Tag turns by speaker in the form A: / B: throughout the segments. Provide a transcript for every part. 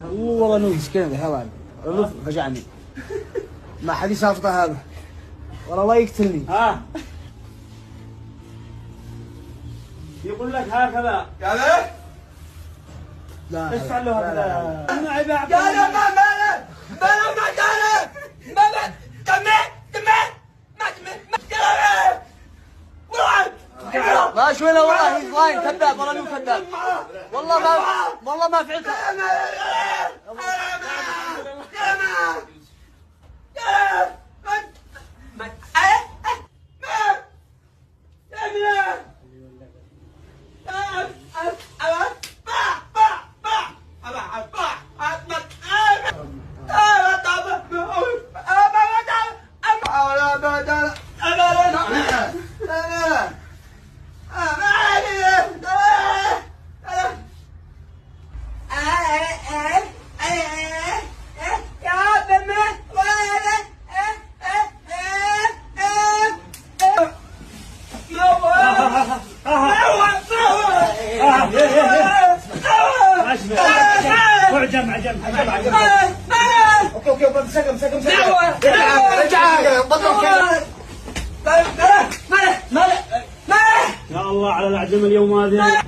A: والله نويس كذا هوان فجعني ما حد يسافطه هذا والله الله يقتلني.
B: يقول لك هكذا
C: كذا
B: لا اشفع له هكذا
C: قال ما مالك ما قال ما
A: ما شوي له والله ضاين كذاب والله انه كذاب والله ما فعلت.
C: اوكي مسكم رجع بطل
B: يا الله على العجم اليوم هذه.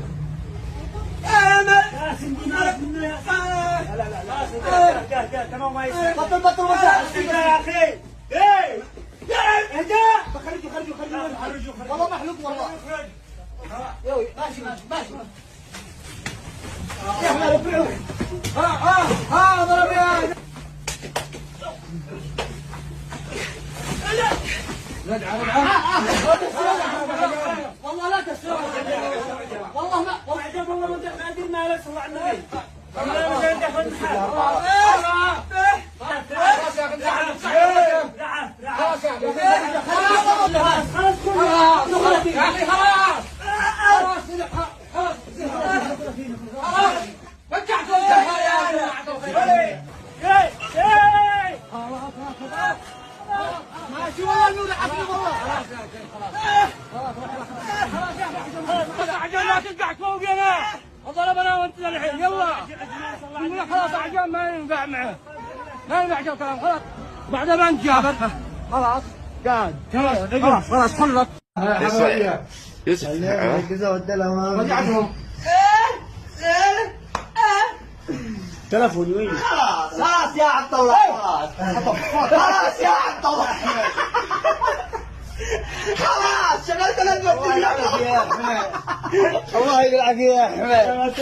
C: بطل
B: يا اخي ايه خرجوا
C: والله محلوق والله يوي ماشي يا احمد افرعوا ضرب يا رجع والله لا تسرع والله ما
B: قدرنا لا صلى على النبي
C: ماشي والله انه لعبني والله
B: عجل لا تقع فوق انا ضربنا وانت الحين يلا نقول لك خلاص عجل ما ينفع معه ما ينفع الكلام خلاص بعد ما انت جابر خلاص قاعد خلاص خلص
C: يوسف رجعتهم
B: تلفوني وين
C: خلاص يا عبد الله خلاص يا عبد الله خلاص شغلت
A: الله يقلعك يا احمد
B: الله يقلعك يا احمد